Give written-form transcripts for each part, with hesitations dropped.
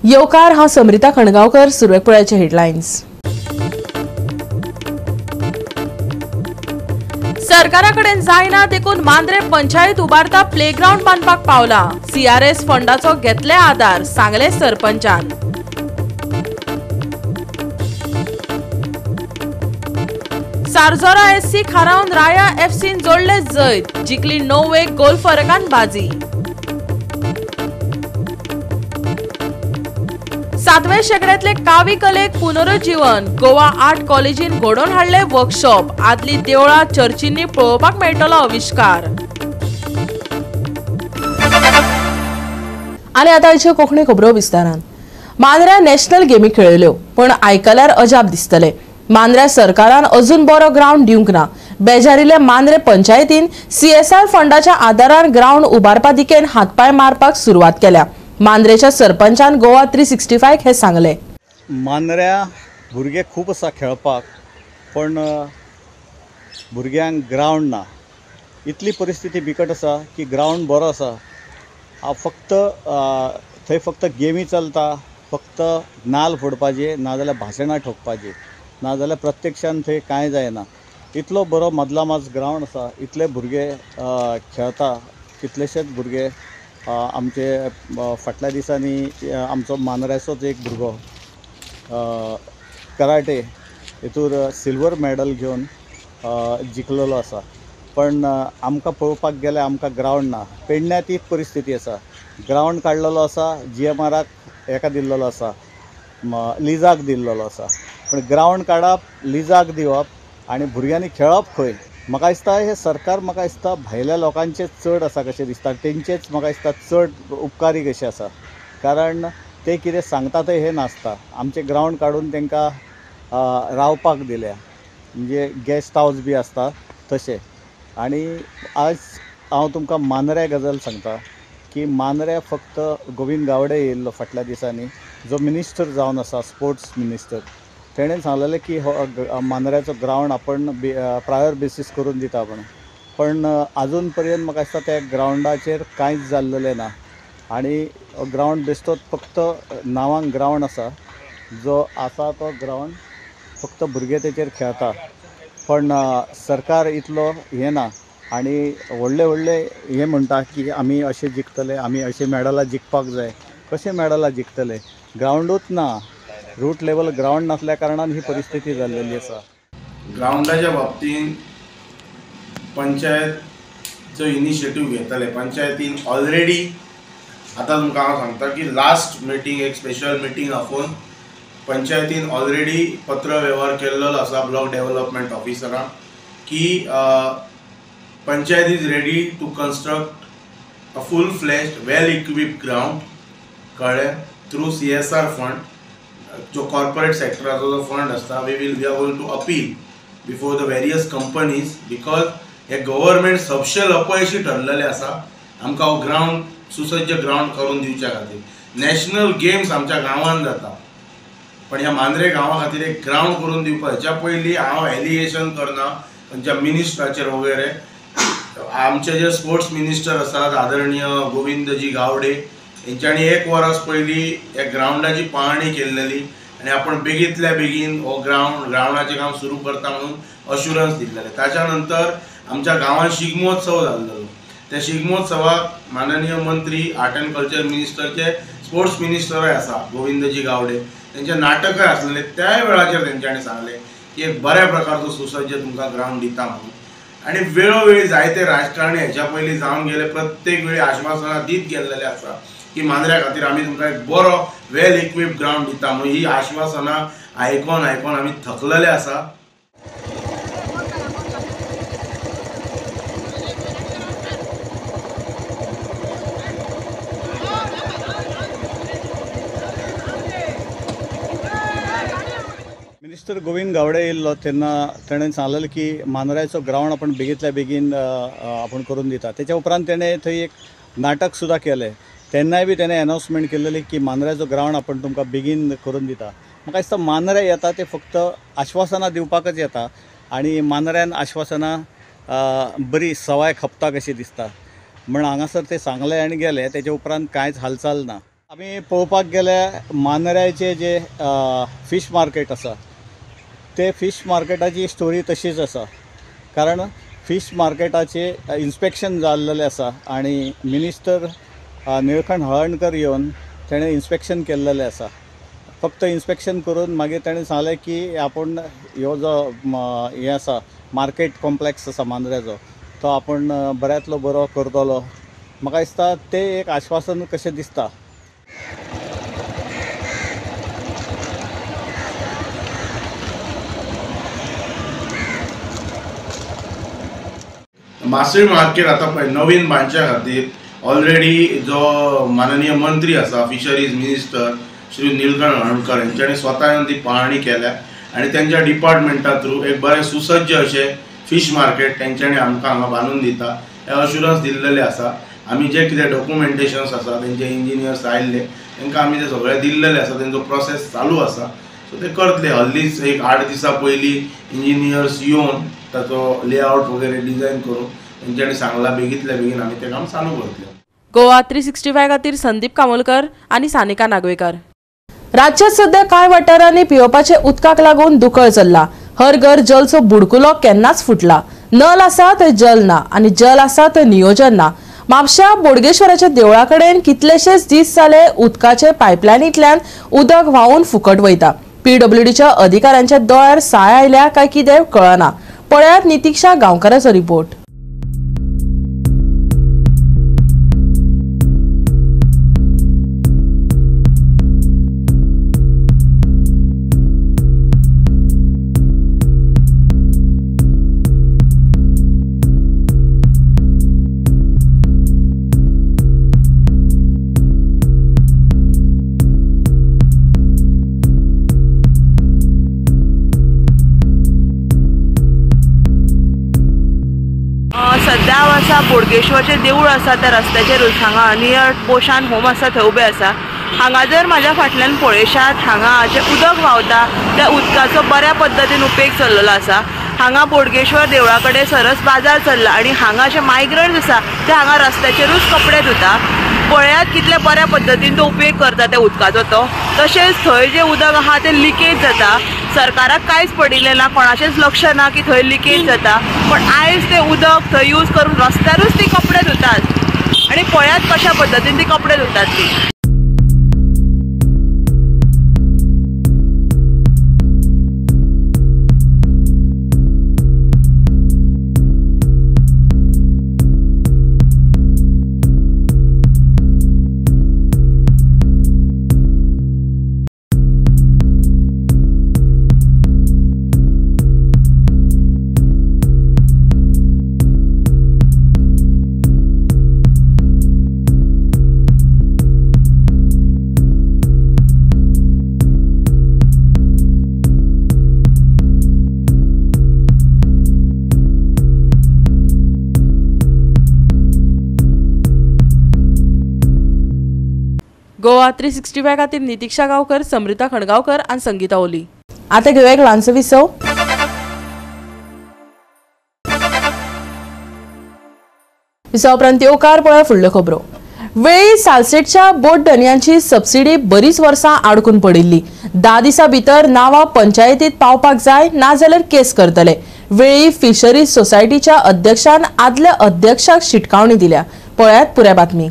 येवकार हांव समृता खणगांवकर. सुरवेकपुळ्याचे हेडलायन्स. सरकारा कडेन जायना देखून मांद्रे पंचायत उबारता प्लेग्राउंड बांदपाक पावला. CRS फंडाचो घेतले आधार, सांगले सरपंचान. सारजोरा SC खारावन राया FCन जोडले जैत. जिखली 9 गोल फरकान बाजी. 7वे शेंकड्यांतले कावी कलेक पुनरुज्जीवन. गोवा आर्ट कॉलेजीन घडोवन हाडले वर्कशॉप. आदली देवळां चर्चींनी पळोवपाक मेळटलो आविष्कार. आनी आतां आयच्यो कोंकणी खबरो विस्तारान. मांद्र्या नॅशनल गेमी खेळयल्यो, पण आयकल्यार अजाप दिसतले. मांद्र्या सरकारान अजून बरो ग्राउंड दिवंक ना. बेजारिल्ले मांद्रे पंचायतीन CSR फंडाच्या आदारान ग्राउंड उबारपा दिकेन हातपाय मारपाक सुरवात केल्या. मांद्रेच्या सरपंचान गोवा 365 हे सांगले. मांद्र्या भुरगे खूब आसा खेळपाक, पण भुरग्यांक ग्राउंड ना. इतली परिस्थिती बिकट आसा की ग्राउंड बरो आसा, थंय फक्त गेमी चलता, फक्त नाल फोडपाचे, नाजाल्यार भाशणां ठोकपाची, नाजाल्यार प्रत्यक्षान थंय कांय जायना. इतलो बरो मदलामाज ग्राउंड आसा, इतले भुरगे खेळता. कितलेशेच भुरगे आमचे फाटल्या दिसांनी आमचो मांद्र्याचोच एक भुरगो कराटे हितूर सिल्वर मेडल घेवन जिखलेलो आसा. पण आमकां पळोवपाक गेल्यार आमकां ग्राउंड ना. पेडण्या ती परिस्थिती आसा. ग्राउंड काडलेलो आसा, GMRक हेका दिल्लेलो आसा, लिजाक दिल्लेलो आसा. पण ग्राउंड काडप, लिजाक दिवप आनी भुरग्यांनी खेळप खंय? म्हाका दिसता हे सरकार म्हाका दिसता भायल्या लोकांचेच चड आसा कशें दिसता. तेंचेच म्हाका दिसता चड उपकारी कशें आसा, कारण ते कितें सांगता ते हे नासता. आमचे ग्राउंड काडून तांकां रावपाक दिल्या, म्हणजे गेस्ट हावस बी आसता तशें. आनी आज हांव तुमकां मांद्र्या गजाल सांगता की मांद्र्या फक्त गोविंद गावडे येयल्लो फाटल्या दिसांनी, जो मिनिस्टर जावन आसा, स्पोर्ट्स मिनिस्टर. तेणें सांगलेलें की हो मांद्र्याचो ग्राउंड आपण प्रायर बेसीस करून दिता म्हणून. पण आजून पर्यंत म्हाका दिसता त्या ग्राउंडाचेर कांयच जाल्लेलें ना. आनी ग्राउंड बेश्टोच फक्त नांवांक ग्राउंड आसा. जो आसा तो ग्राउंड फक्त भुरगे तेचेर खेळटा. पण सरकार इतलो हें ना. आनी व्हडले व्हडले हे म्हणटा की आमी अशें जिखतले, आमी अशें मेडलां जिखपाक जाय. कशें मेडलां जिखतले? ग्राउंडूच ना. रूट लेवल ग्राउंड नसल्या कारणान ही परिस्थिती जाल्लेली आसा. ग्राउंडाच्या बाबतीन पंचायत जो इनिशिएटीव घेतले, पंचायतीन ऑलरेडी आतां तुमकां हांव सांगता की लास्ट मिटींग, एक स्पेशल मिटींग आफोवन पंचायतीन ऑलरेडी पत्र व्यवहार केल्लो आसा ब्लॉक डेव्हलपमेंट ऑफिसरांक की panchayat is ready to construct a full fleshed well equipped ground, कळ्ळें, थ्रू CSR फंड. जो कॉर्पोरेट सेक्टराचो जो फंड आसता, we are going to appeal before the various companies, because हे गव्हर्मेंट सबशेल अपयशी ठरलेले आसा आमकां हो ग्राउंड, सुसज्ज ग्राउंड करून दिवच्या खातीर. नॅशनल गेम्स आमच्या गांवांत जाता, पण ह्या मांद्रे गांवा खातीर एक ग्राउंड करून दिवपाक. हेच्या पयलीं हांव एलिगेशन करना खंयच्या मिनिस्टराचेर वगैरे. आमचे जे स्पोर्ट्स मिनिस्टर आसात आदरणीय गोविंदजी गावडे, हेंच्यांनी 1 वरास पयलीं ह्या ग्राउंडाची पाहणी केल्लेली आनी आपण बेगींतल्या बेगीन हो ग्राउंडाचें काम सुरू करता म्हणून अश्युरन्स दिल्लेले. ताच्या नंतर आमच्या गांवांत शिगमोत्सव जाल्लो. त्या शिगमोत्सवाक माननीय मंत्री आर्ट एंड कल्चर मिनिस्टरचे स्पोर्ट्स मिनिस्टरूय आसा गोविंदजी गावडे, तेंचे नाटकय आसलेले. त्याय वेळाचेर तेंच्यांनी सांगलें की एक बऱ्या प्रकारचो सुसज्ज तुमकां ग्राउंड दिता म्हणून. आनी वेळोवेळी जायते राजकारणी हेच्या पयलीं जावन गेले, प्रत्येक वेळी आश्वासनां दीत गेल्लेले आसा की मांद्र्या खातीर आमी तुमकां एक बरो वेल इक्विप्ड ग्राउंड दिता म्हणून. ही आश्वासनां आयकोन आमी थकलेले आसा. मिनिस्टर गोविंद गावडे येयल्लो तेन्ना ताणें सांगलेलें की मांद्र्याचो ग्राउंड आपण बेगींतल्या बेगीन आपण करून दिता. तेच्या उपरांत तेणें थंय एक नाटक सुद्दां केलें. तेन्नाय बी तेणें अनाउन्समेंट केल्लेली की मांद्र्याचो ग्राउंड आपण तुमकां बेगीन करून दिता. म्हाका दिसता मांद्र्या येता ते फक्त आश्वासनां दिवपाकच येता आनी मांद्र्यान आश्वासनां बरी सवाय खपता कशी दिसता. म्हण हांगासर ते सांगले आनी गेले, तेच्या उपरांत कांयच हालचाल ना. आमी पळोवपाक गेल्यार मांद्र्याचे जे फिश मार्केट आसा ते फिश मार्केटाची स्टोरी तशीच आसा, कारण फिश मार्केटाचे इन्स्पेक्शन जाल्लेलें आसा आनी मिनिस्टर निळकंठ हळर्णकर येवन तेणें इन्स्पेक्शन केल्लेलें आसा. फक्त इन्स्पेक्शन करून मागीर तेणें सांगलें की आपूण ह्यो जो हें आसा मार्केट कॉम्प्लेक्स आसा मांद्र्याचो तो आपूण बऱ्यांतलो बरो करतलो. म्हाका दिसता तें एक आश्वासन कशें दिसता. मासळी मार्केट आता पळय नवीन बांदच्या खातीर ऑलरेडी जो माननीय मंत्री आसा फिशरीज मिनिस्टर श्री निळकंठ हळर्णकर यांच्यानी स्वता येवन ती पाहणी केल्या आणि त्यांच्या डिपार्टमेंटा थ्रू एक बरें सुसज्ज अशें फिश मार्केट तेंच्यांनी आमकां हांगा बांदून दिता हे अश्युरन्स दिल्लेले आसा. आमी जे कितें डॉक्युमेंटेशन्स आसा तेंचे इंजिनियर्स आयिल्ले तांकां आमी ते सगळे दिल्लेले आसा. तेंचो प्रोसेस चालू आसा, सो ते करतले. हल्लीच एक 8 दिसां पयलीं इंजिनियर्स येवन ताचो लेआउट वगैरे डिझायन करून तेंच्यांनी सांगला बेगींतल्या बेगीन आमी तें काम चालू करतले. गोवा 365 खातीर संदीप कामोलकर आनी सानिका नागवेकर. राज्यात सध्या कांय वाठारांनी पिवपाचे उदकाक लागून दुकळ चल्ला. हर घर जलचो बुडकुलो केन्नाच फुटला. नल आसा तर जल ना आनी जल आसा तर नियोजन ना. म्हापशा बोडगेश्वराच्या देवळा कडेन कितलेशेच दीस जाले उदकाचे पायपलायनींतल्यान उदक व्हांवून फुकट वयता. PWDच्या अधिकाऱ्यांच्या दोळ्यार साय आयल्या काय कितें कळना. पळयात नितीक्षा गांवकाराचो रिपोर्ट. सध्या हांव आसा बोडगेश्वरचें देवूळ आसा त्या रस्त्याचेरूच. हांगा नियर पोशान होम आसा थंय उबें आसा. हांगा जर म्हाज्या फाटल्यान पळयशात हांगा जें उदक व्हांवता त्या उदकाचो बऱ्या पद्दतीन उपेग चल्लेलो आसा. हांगा बोडगेश्वर देवळा कडेन सरस बाजार चल्ला आनी हांगा जे मायग्रंट्स आसा ते हांगा रस्त्याचेरूच कपडे धुता. पळयात कितले बऱ्या पद्दतीन तो उपेग करता त्या उदकाचो तो. तशेंच थंय जें उदक आहा तें लिकेज जाता. सरकाराक कांयच पडिल्लें ना, कोणाचेंच लक्ष ना की थंय लिकेज जाता. पण आयज तें उदक थंय यूज करून रस्त्यारूच ती कपडे धुतात आनी पळयात कशा पद्दतीन ती कपडे धुतात ती. गोवा 365 खातीर नितीक्षा गांवकर, समृता खणगांवकर आनी संगीता ओली. आता घेऊया एक ल्हानसो विसव. विसव उपरांत येवकार पळय फुडल्यो खबरो. वेळी सालसेटच्या बोट धन्यांची सबसिडी बरीच वर्सां आडकून पडिल्ली. 10 दिसां भितर नांवां पंचायतीत पावपाक जाय नाजाल्यार केस करतले. वेळी फिशरीज सोसायटीच्या अध्यक्षान आदल्या अध्यक्षाक शिटकावणी दिल्या. पळयात पुराय बातमी.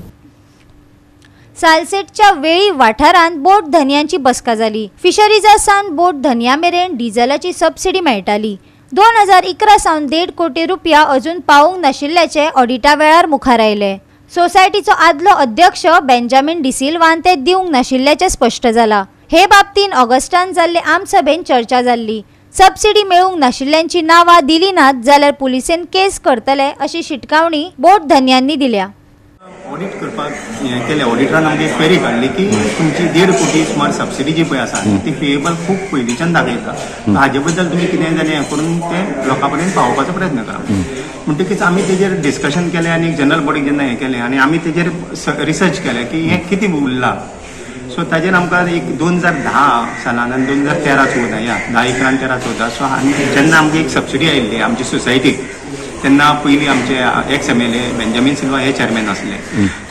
सालसेटच्या वेळी वाठारांत बोट धन्यांची बसका जाली. फिशरीजा सावन बोट धन्या मेरेन डिझेलाची सबसिडी मेळटाली. 2011 सावन 1.5 कोटी रुपया अजून पावूंक नाशिल्ल्याचे ऑडिटा वेळार मुखार आयले. सोसायटीचो आदलो अध्यक्ष बेंजामिन डिसिल्वान ते दिवंक नाशिल्ल्याचे स्पश्ट जाला. हे बाबतीन ऑगस्टान जाल्ले आमसभेन चर्चा जाल्ली. सबसिडी मेळूंक नाशिल्ल्यांची नांवां दिली नात जाल्यार पुलिसेन केस करतले अशी शिटकावणी बोट धन्यांनी दिल्या. ऑडिट करपाक हें केलें. ऑडिटरान आमची क्वेरी काडली की तुमची 1.5 कोटी सुमार सबसिडी जी पळय आसा ती पेएबल खूब पयलींच्यान दाखयता. हाजे बद्दल तुमी कितें जालें हें करून तें लोकां पर्यंत पावोवपाचो प्रयत्न करा. म्हणटकीच आमी तेजेर डिस्कशन केलें आनी जनरल बॉडीक जेन्ना हें केलें आनी आमी तेजेर रिसर्च केलें की हें कितें उरलां. सो ताजेर आमकां एक 2010 सालान आनी 2013-14 10-11-13-14 सो जेन्ना आमकां एक सबसिडी आयिल्ली आमची सोसायटीक तेन्ना पयलीं आमचे एक्स MLA बेंजामीन सिल्वा हे चेअरमॅन आसले.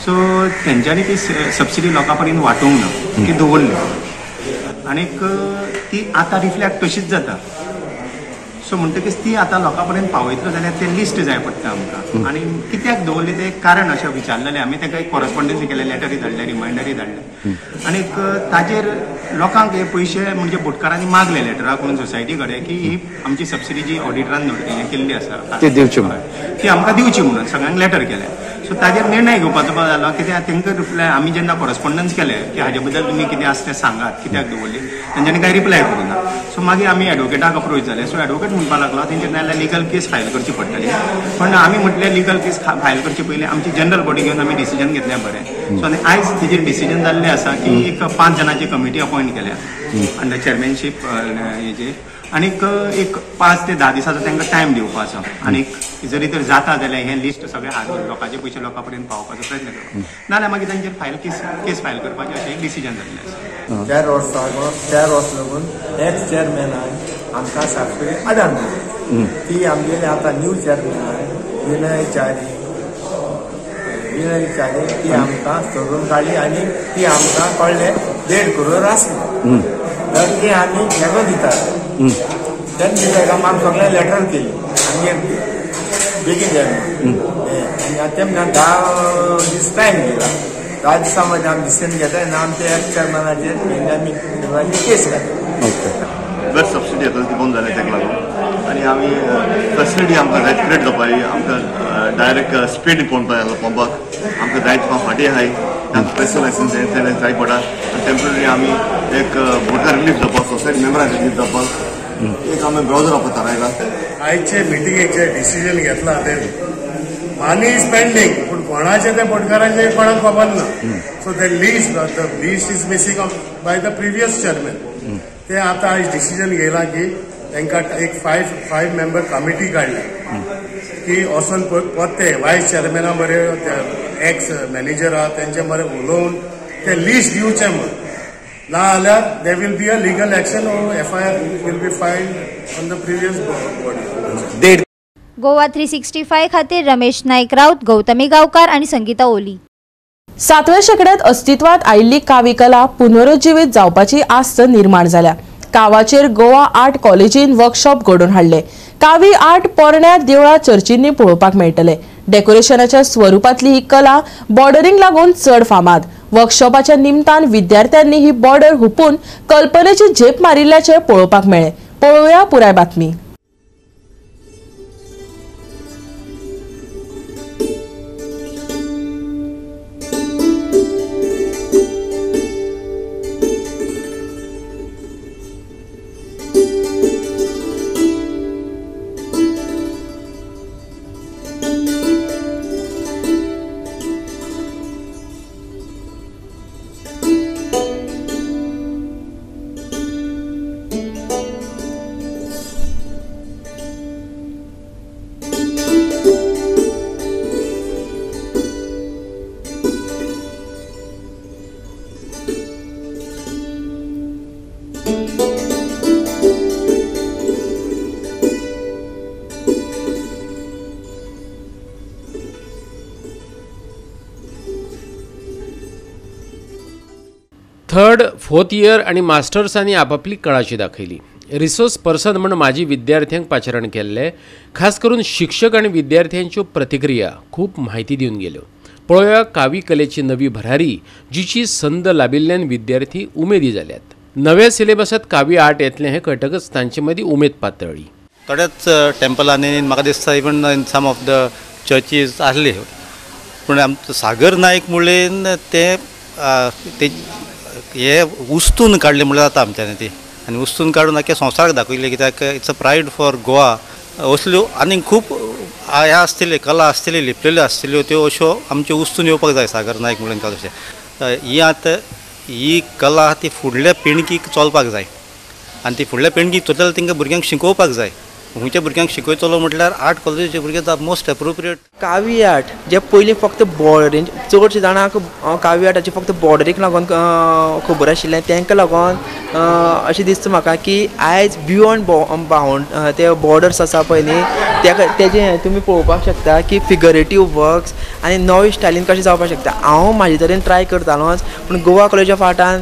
सो तेंच्यांनी ती सबसिडी लोकां पर्यंत वांटूंक ना, ती दवरली आनीक ती आतां रिफ्लॅक्ट तशीच जाता. सो म्हणटकीच ती आतां लोकां पर्यंत पावयतलो जाल्यार ते लिस्ट जाय पडटा आमकां. आनी कित्याक दवरली ते कारण अशें विचारलेलें आमी ताका एक कॉरस्पॉन्डन्सी केलें, लेटरी धाडलें, रिमांयडरी धाडलें. आनीक ताजेर लोकांक हे पयशे म्हणजे बोटकारांनी मागले लेटरा करून सोसायटी कडेन की ही आमची सबसिडी जी ऑडिटरान हें केल्ली आसा ती दिवची म्हणून, ती आमकां दिवची म्हणून सगळ्यांक लेटर केलें. सो ताजेर निर्णय घेवपाचो जालो कित्याक तांकां रिप्लाय आमी जेन्ना कॉरस्पॉन्डन्स केलें की हाजे बद्दल तुमी कितें आसा तें सांगात कित्याक दवरली, तेंच्यांनी कांय रिप्लाय करूना. सो मागीर आमी एडवोकेटाक अप्रोच जाले. सो एडवोकेट म्हणपाक लागलो तेंचेर नाल्यार लिगल केस फायल करची पडटली. पण आमी म्हटलें लिगल केस फायल करचे पयलीं आमची जनरल बॉडी घेवन आमी डिसिजन घेतलें बरें. सो आनी आयज तेजेर डिसिजन जाल्लें आसा की एक 5 जाणांची कमिटी अपॉयंट केल्या अंडर चेअरमॅनशीप हेजेर. आनीक एक 5 ते 10 दिसाचो तांकां टायम दिवपाचो. आनीक जरी तर जाता जाल्यार हें लिस्ट सगळें हाडून लोकांचे पयशे लोकां पर्यंत पावपाचो प्रयत्न करप, नाल्यार मागीर तांचेर केस फायल करपाचें अशें एक डिसिजन जाल्लें आसा. 4 वर्स लागून एक्स चेअरमॅनान आमकां सबसिडी आडान दिली. ती आमगेली आतां न्यू चेअरमॅन विनय च्यारी ती आमकां सोडून काडली आनी ती आमकां कळ्ळें 1.5 करोड आसली. तर ती आमी हेका दितात तेन्ना तेका आमी सगळें लेटर केली आमगे बेगीन जाय आनी तेन्ना 10 दीस टायम दिला. 10 दिसां मध्ये आमी डिसिजन घेता आनी आमच्या एक्स चेअरमॅनाचेर आमी केस घातली. बस सबसिडी येता ती बंद जाल्या ताका लागून आनी आमी फॅसिलिटी आमकां जायत क्रिएट जावपाक आमकां डायरेक्ट स्पीड पंपाक आमकां जायत फाटी आहाय आमकां स्पेशल लायसन्स तें जाय पडटा. टेम्पररी आमी एक बोटार रिलीफ जावपाक सोसायटी मेंबराक रिलीफ जावपाक एक आमी ब्रावजर वापरता रायला. आयचे मिटिंगेचे डिसिजन घेतला ते मनी इज पेंडिंग पूण कोणाचे ते बोटकारांचे कोणाक खबर ना. सो ते list is missing by the previous chairman. ते आतां आयज डिसिजन घेयला की तांकां एक 5 मेंबर कमिटी काडल्या की वचून परते वायस चेअरमॅना बरें एक्स मॅनेजर आहा तेंचे बरें उलोवन ते लिस्ट दिवचें म्हण, ना जाल्यार they will be a legal action or FIR will be filed on the previous body. Goa 365 खातीर रमेश नाईक राऊत, गौतमी गांवकार आणि संगीता ओली. 7व्या शेंकड्यांत अस्तित्वात आयिल्ली कावी कला पुनरुज्जीवीत जावपाची आस्त निर्माण जाल्या. कावाचेर गोवा आर्ट कॉलेजीन वर्कशॉप घडोवन हाडले. कावी आर्ट पोरण्या देवळा चर्चींनी पळोवपाक मेळटले. डेकोरेशनाच्या स्वरुपातली ही कला बॉर्डरींक लागून चड फामाद. वर्कशॉपाच्या निमतान विद्यार्थ्यांनी ही बॉर्डर हुपून कल्पनेची झेप मारिल्ल्याचे पळोवपाक मेळ्ळे. पळोवया पुराय बातमी. थर्ड, फोर्थ इयर आणि मास्टर्सांनी आपापली कळाची दाखयली. रिसोर्स पर्सन म्हणून माजी विद्यार्थ्यांक पाचारण केल्ले. खास करून शिक्षक आणि विद्यार्थ्यांच्यो प्रतिक्रिया खूप म्हायती दिवन गेल्यो. पळोवया कावी कलेची नवी भरारी जिची संद लाबिल्ल्यान विद्यार्थी उमेदी जाल्यात. नव्या सिलेबसात कावी आर्ट येतलें हें कळटकच तांचे मदीं उमेद पातळ्ळी. थोड्याच टेम्पलांनी म्हाका दिसता even in some of the churches आसले. पूण आमचो सागर नायक म्हणलें ते हे उस्तून काडले म्हणल्यार जाता आमच्यानी ती. आनी उस्तून काडून आख्या संवसाराक दाखयले कित्याक it's a pride for Goa. असल्यो आनी खूब हे आसतल्यो कला आसतल्यो लिपलेल्यो आसतल्यो त्यो अश्यो आमच्यो उस्तून येवपाक जाय सागर नायक म्हणून तशें. ही आतां ही कला ती फुडल्या पिळगीक चलपाक जाय आनी ती फुडल्या पिळगीक टोटल तांकां भुरग्यांक शिकोवपाक जाय. गोंयच्या भुरग्यांक शिकयतलो म्हटल्यार आर्ट कॉलेजीचे भुरगे the most appropriate. Kavi art जे पयलीं फक्त बॉर्डरीन चडशे जाणांक कावी आर्टाची फक्त बॉर्डरीक लागून खबर आशिल्लें तांकां लागून अशें दिसता म्हाका की आयज बियॉन्ड बाउंड ते बॉर्डर्स आसा पळय न्ही तेजें तुमी पळोवपाक शकता की फिगरेटीव वर्क्स आनी नवे स्टायलीन कशें जावपाक शकता. हांव म्हाजे तरेन ट्राय करतालोच पूण Goa college of आर्टान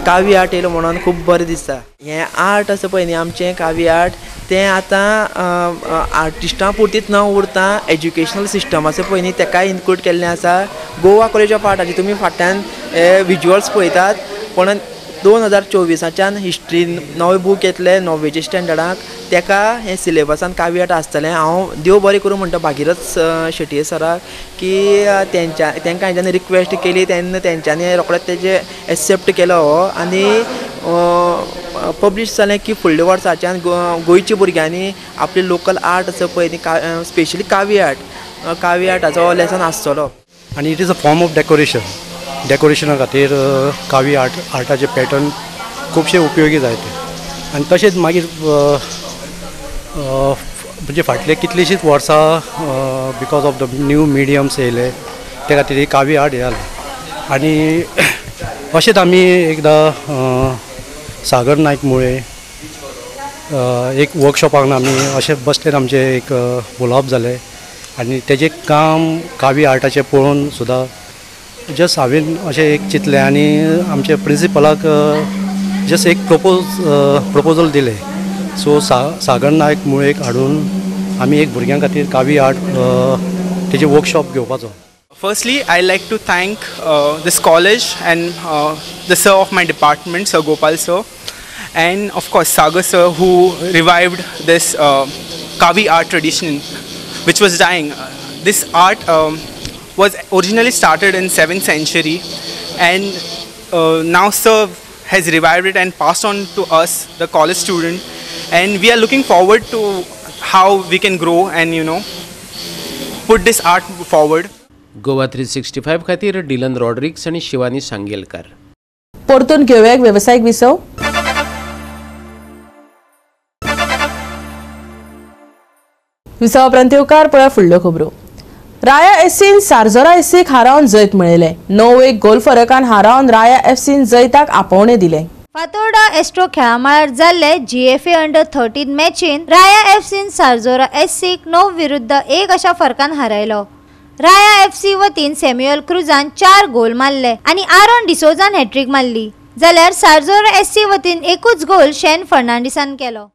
Kavi art येयलो म्हणून खूब बरें दिसता. हें आर्ट आसा पळय न्ही आमचें कावी आर्ट तें आतां आर्टिस्टां पुरतीच न उरता एज्युकेशनल सिस्टम आसा पळय न्ही ताकाय इन्क्लूड केल्लें आसा. गोवा कॉलेज ऑफ आर्टाची तुमी फाटल्यान विज्युअल्स पळयतात पण 2024च्यान हिस्ट्री नवे बूक येतले 9वेच्या स्टँडर्डाक ताका हें सिलेबसान कावी आर्ट आसतलें. हांव देव बरें करूं म्हणटा भागिरथ शेटये सराक की तांकां हांवें रिक्वेस्ट केली तेन्ना तेंच्यांनी रोखडेंच तेजें एक्सेप्ट केलो आनी पब्लीश जालें की फुडल्या वर्साच्यान गोंयच्या भुरग्यांनी आपली लोकल आर्ट आसा पळय न्ही स्पेशली कावी आर्टाचो लेसन आसतलो. आनी it is a form of डेकोरेशना खातीर कावी आर्टाचे पॅटर्न खुबशे उपयोगी जायते. आनी तशेंच मागीर म्हणजे फाटले कितलींशींच वर्सां because of the new mediums येयले ते खातीर ही कावी आर्ट येयला. आनी अशेंच आमी एकदां सागर नायक मुळे एक वर्कशॉपाक आमी अशें बसलें आमचें एक उलोवप जालें आनी तेजें काम कावी आर्टाचें पळोवन सुद्दां जस्ट हांवें अशें एक चिंतलें आनी आमच्या प्रिंसिपलाक जस्ट एक प्रपोजल दिलें. सो सागर नायक मुळेक हाडून आमी एक भुरग्यां खातीर कावी आर्ट तेजें वर्कशॉप घेवपाचो. Firstly, I'd like to thank this college and the sir of my department, Sir Gopal sir, and of course Sagar sir, who revived this Kavi art tradition which was dying. This art was originally started in 7th century and now sir has revived it and passed on to us, the college student, and we are looking forward to how we can grow and put this art forward. Goa 365 खातीर Dylan Rodrigues आणि शिवानी सांगेलकार. परतून घेऊया एक व्यावसायिक विसव. विसवा उपरांत येवकार पळय फुडल्यो खबरो. राया एफसीन सार्जोरा एफसीक हारावन जैत मेळयलें. 9-1 गोल फरकान हारावन राया एफसीन जैताक आपोवणें दिलें. फातोर्डा एस्ट्रो खेळामाळार जाल्ले GFA अंडर-13 मॅचीन राया एफसीन सार्जोरा एफसीक 9-1 अशा फरकान हारयलो. राया एफसी वतीन सॅम्युएल क्रुजान 4 गोल मारले आणि आरोन डिसोजान हॅट्रिक मारली जाल्यार सार्जोरा एफसी वतीन एकूच गोल शेन फर्नांडिसान केलो.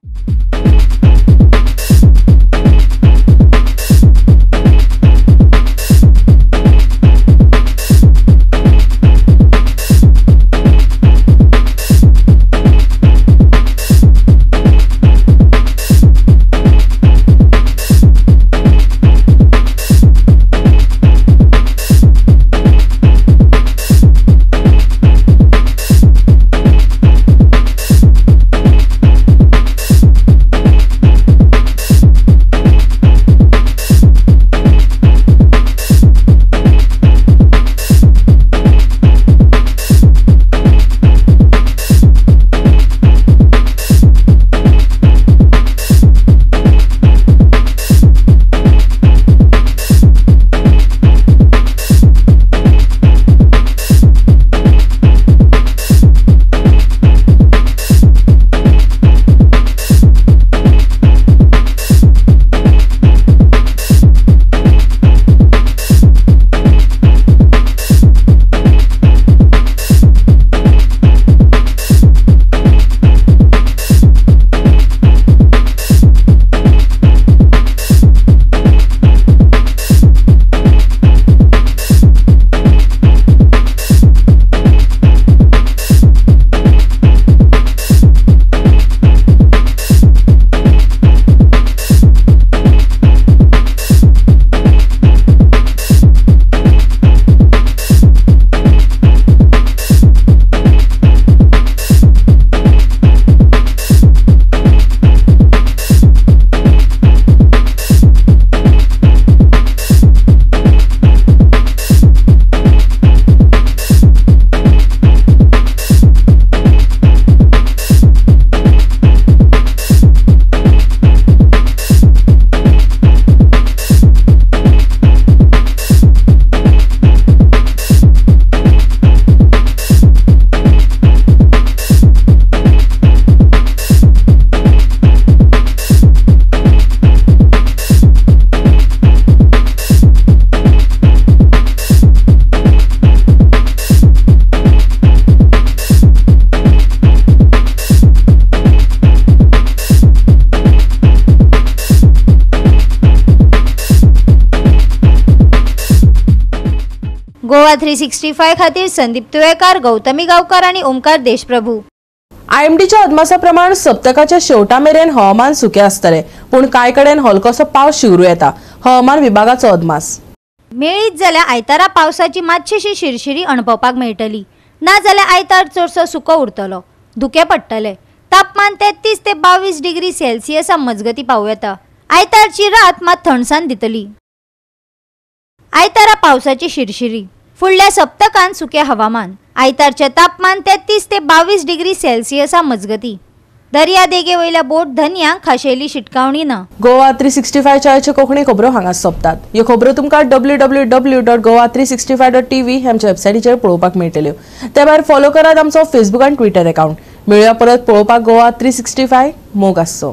गोवा 365 खातीर संदीप तुळेकार, गौतमी गांवकार आणि ओमकार देशप्रभू. IMDच्या अदमासा प्रमाण सप्तकाच्या शेवटा मेरेन हवामान सुके आसतले, पूण कांय कडेन हलकोसो पावस शिवरू येता. हवामान विभागाचो अदमास. मेळीत जाल्यार आयतारा पावसाची मातशीशी शिरशिरी अणभवपाक मेळटली. ना जाल्यार आयतार चडसो सुको उरतलो. धुके पडटले. तापमान 33 ते 22 डिग्री सेल्सियसा मजगती पावूं येता. आयतारची रात मात थंडसाण दितली. आयतारा पावसाची शिरशिरी. फुडल्या सप्तकांत सुके हवामान. आयतारचे तापमान 33 ते 22 डिग्री सेल्सियसा मजगती. दर्या देगे वयल्या बोट धन्यांक खाशेली शिटकावणी ना. गोवा 365 च्या कोंकणी खबरो हांगा सोंपतात. ह्यो खबरो तुमकां www.goa365.tv आमच्या वेबसायटीचेर पळोवपाक मेळटल्यो. त्या भायर फॉलो करात आमचो फेसबूक आनी ट्विटर अकाउंट. मेळुया परत पळोवपाक गोवा 365 मोग आसचो.